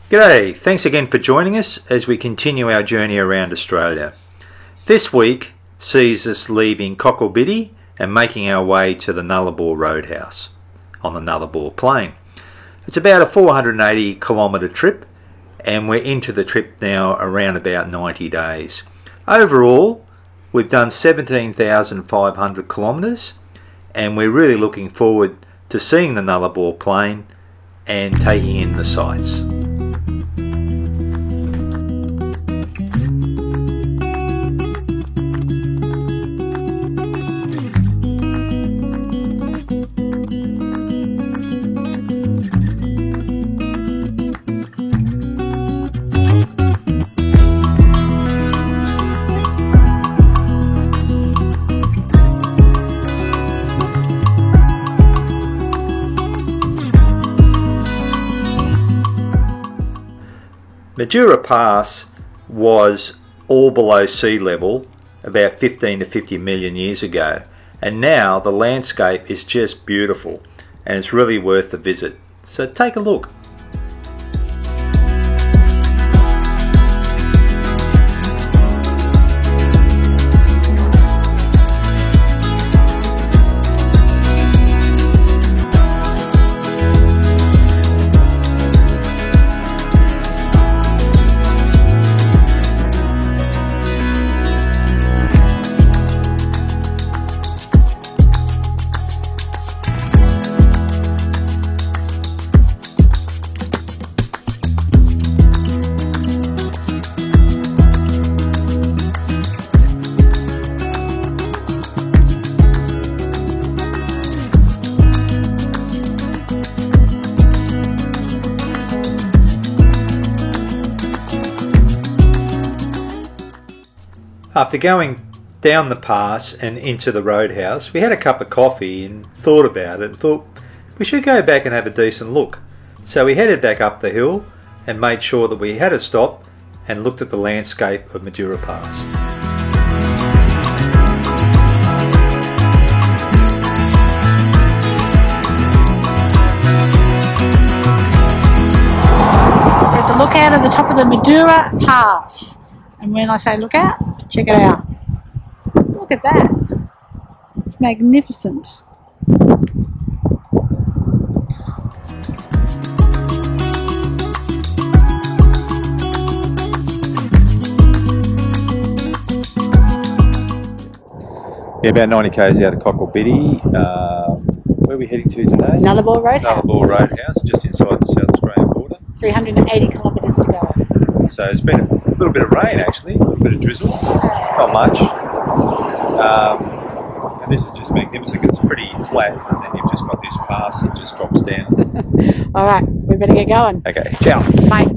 G'day, thanks again for joining us as we continue our journey around Australia. This week sees us leaving Cocklebiddy and making our way to the Nullarbor Roadhouse on the Nullarbor Plain. It's about a 480 kilometre trip and we're into the trip now around about 90 days. Overall, we've done 17,500 kilometres and we're really looking forward to seeing the Nullarbor Plain and taking in the sights. Madura Pass was all below sea level about 15 to 50 million years ago, and now the landscape is just beautiful and it's really worth the visit. So take a look. After going down the pass and into the roadhouse, we had a cup of coffee and thought about it and thought we should go back and have a decent look. So we headed back up the hill and made sure that we had a stop and looked at the landscape of Madura Pass. We have to look out at the top of the Madura Pass. And when I say look out, check it out. Look at that. It's magnificent. Yeah, about 90 k's out of Cocklebiddy. Where are we heading to today? Nullarbor Roadhouse. Nullarbor Roadhouse, just inside the South Australian border. 380 kilometres to go. So it's been a little bit of rain actually, a little bit of drizzle, not much. And this is just magnificent, it's pretty flat and then you've just got this pass that just drops down. Alright, we better get going. Okay, ciao. Bye.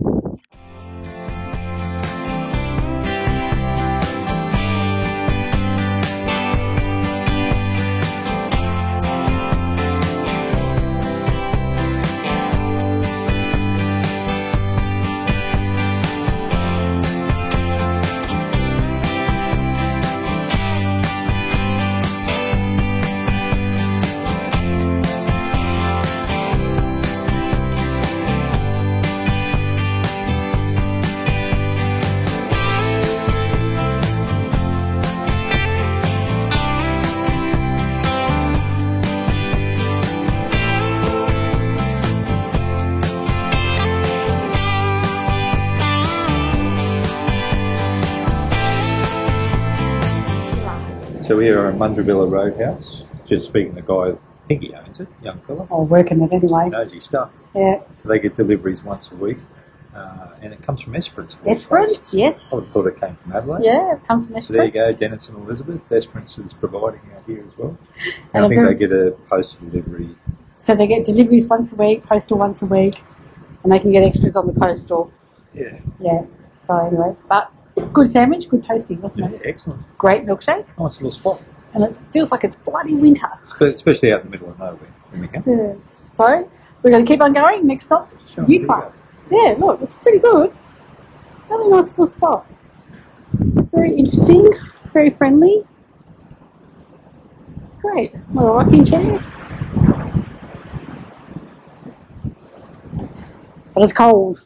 So we are at Mundravilla Roadhouse, just speaking to the guy, I think he owns it, young fella. I'll work in it anyway. He knows his stuff. Yeah. They get deliveries once a week and it comes from Esperance. Esperance, yes. I would have thought it came from Adelaide. Yeah, it comes from Esperance. So there you go, Dennis and Elizabeth. Esperance is providing out here as well. And I think they get a postal delivery. So they get deliveries once a week, postal once a week, and they can get extras on the postal. Yeah. Yeah. So anyway, but good sandwich, good toasty, wasn't it? Excellent. Great milkshake. Nice little spot. And it feels like it's bloody winter. Especially out in the middle of nowhere when we come. Yeah. So we're going to keep on going. Next stop, Ute. Yeah, look, it's pretty good. Really nice little spot. Very interesting, very friendly. Great. Little rocking chair. But it's cold.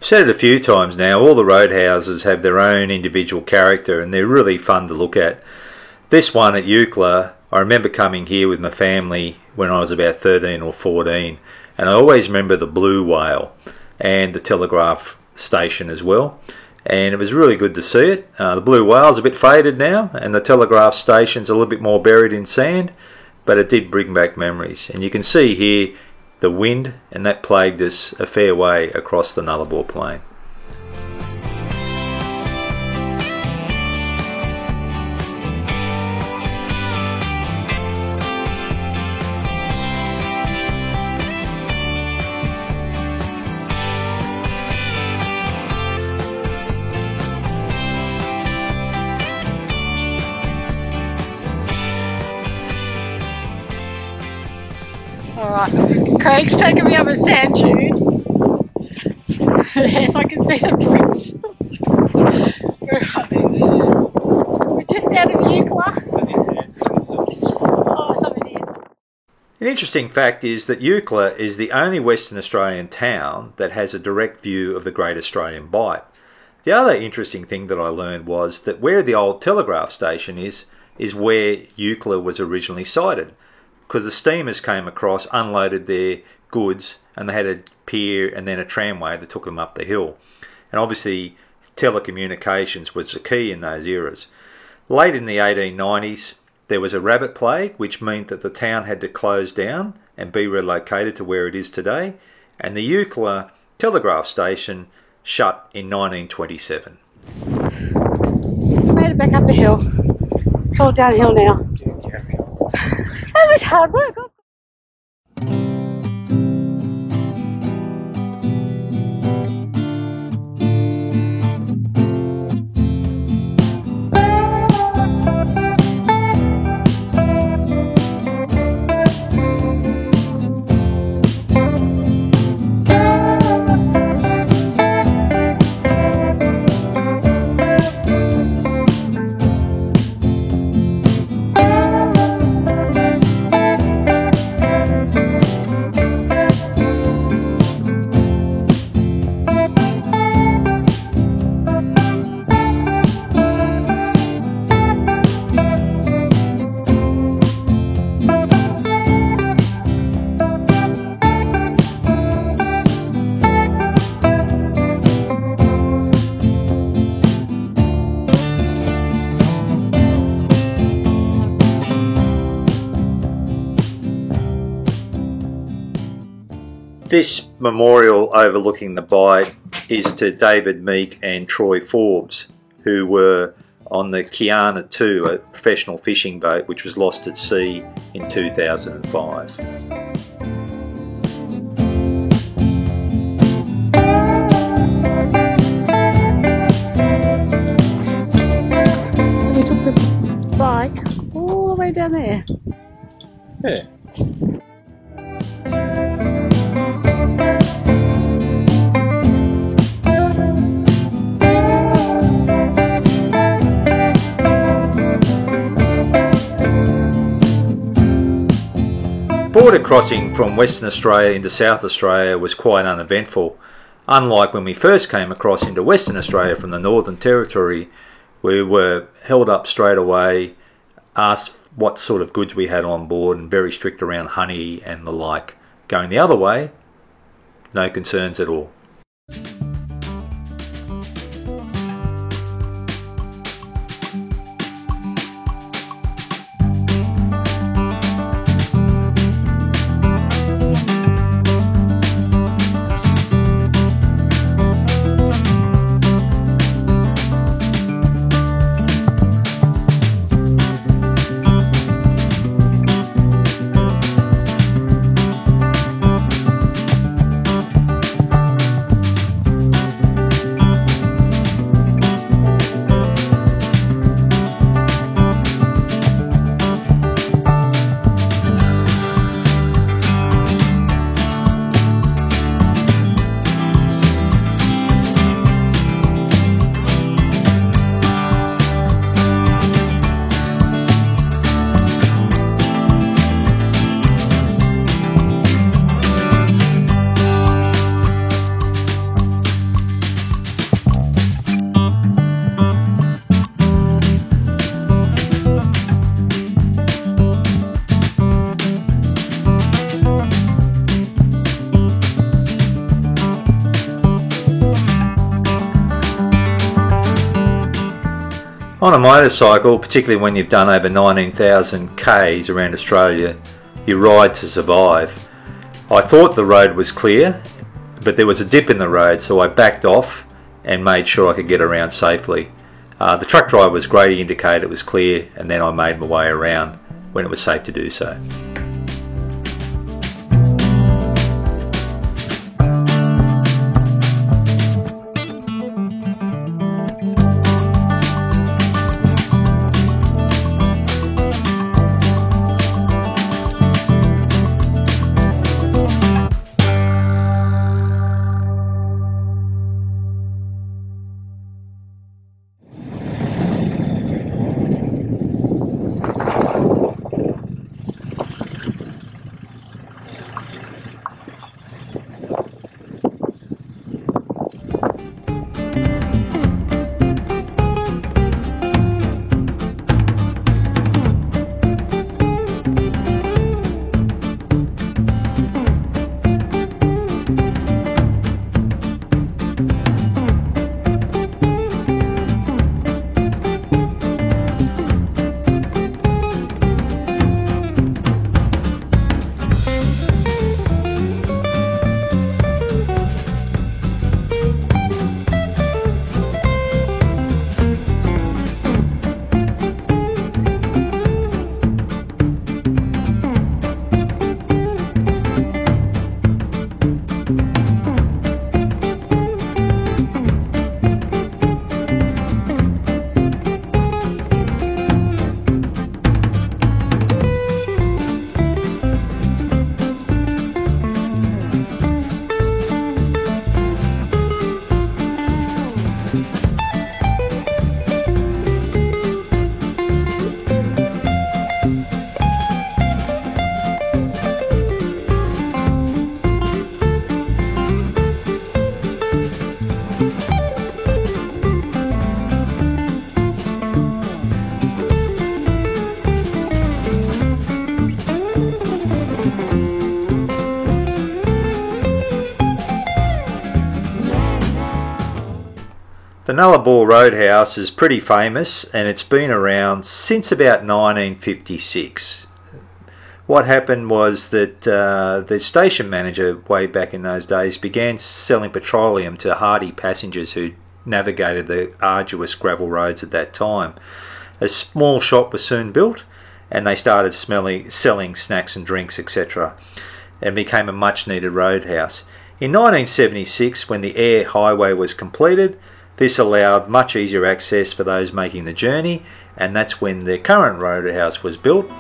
said it a few times now, all the roadhouses have their own individual character and they're really fun to look at. This one at Eucla, I remember coming here with my family when I was about 13 or 14, and I always remember the blue whale and the telegraph station as well, and it was really good to see it. The blue whale's a bit faded now and the telegraph station's a little bit more buried in sand, but it did bring back memories. And you can see here the wind, and that plagued us a fair way across the Nullarbor Plain. Alright, Craig's taking me up a sand dune. Yes, I can see the bricks. We're just out of Eucla. Oh, somebody is. An interesting fact is that Eucla is the only Western Australian town that has a direct view of the Great Australian Bight. The other interesting thing that I learned was that where the old telegraph station is where Eucla was originally sited, because the steamers came across, unloaded their goods, and they had a pier and then a tramway that took them up the hill. And obviously telecommunications was the key in those eras. Late in the 1890s there was a rabbit plague, which meant that the town had to close down and be relocated to where it is today, and the Eucla telegraph station shut in 1927. We made it back up the hill. It's all downhill now. That was hard work. This memorial overlooking the Bight is to David Meek and Troy Forbes, who were on the Kiana 2, a professional fishing boat which was lost at sea in 2005. So we took the bike all the way down there. Yeah. Border crossing from Western Australia into South Australia was quite uneventful. Unlike when we first came across into Western Australia from the Northern Territory, we were held up straight away, asked what sort of goods we had on board, and very strict around honey and the like. Going the other way, no concerns at all. On a motorcycle, particularly when you've done over 19,000 Ks around Australia, you ride to survive. I thought the road was clear, but there was a dip in the road, so I backed off and made sure I could get around safely. The truck driver was great, he indicated it was clear, and then I made my way around when it was safe to do so. The Nullarbor Roadhouse is pretty famous and it's been around since about 1956. What happened was that the station manager way back in those days began selling petroleum to hardy passengers who navigated the arduous gravel roads at that time. A small shop was soon built and they started selling snacks and drinks, etc., and became a much needed roadhouse. In 1976, when the Air Highway was completed, this allowed much easier access for those making the journey, and that's when the current roadhouse was built.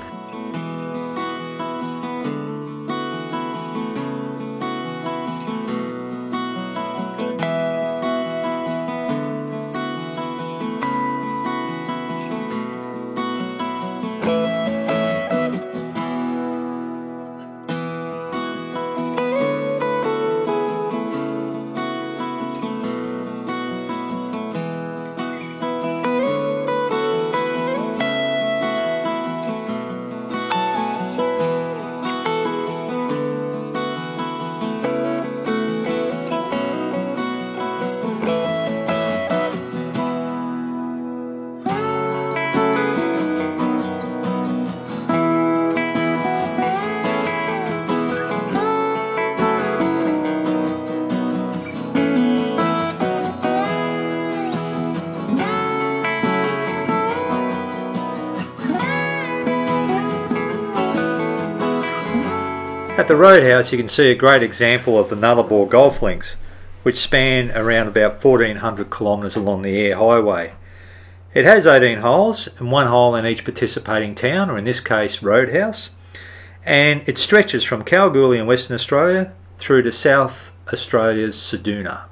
At the Roadhouse you can see a great example of the Nullarbor golf links, which span around about 1400 kilometres along the Air Highway. It has 18 holes and one hole in each participating town, or in this case Roadhouse, and it stretches from Kalgoorlie in Western Australia through to South Australia's Ceduna.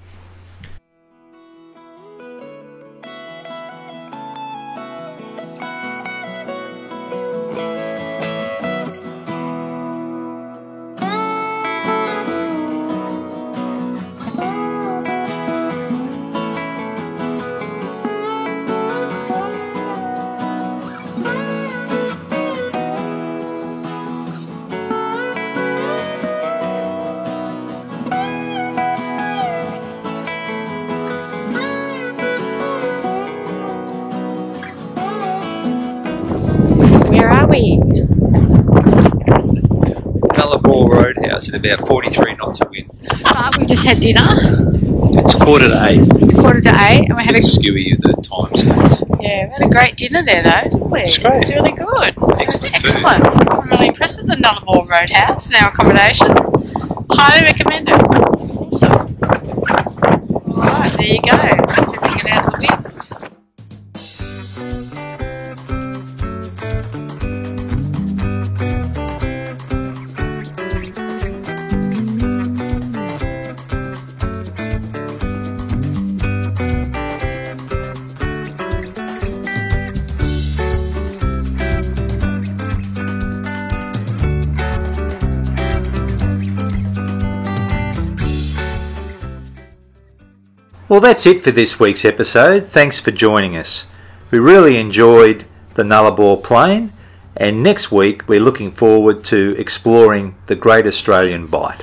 at about 43 knots of wind. But we just had dinner. It's 7:45. It's 7:45 and we had a skewy the time zones. yeah, we had a great dinner there though, didn't we? It's great. It was really good. Excellent It was excellent. I'm really impressed with the Nullarbor Roadhouse and our accommodation. Highly recommend it. Awesome. Alright, there you go. Let's see if we can get out of the wind. Well, that's it for this week's episode. Thanks for joining us. We really enjoyed the Nullarbor Plain, and next week we're looking forward to exploring the Great Australian Bight.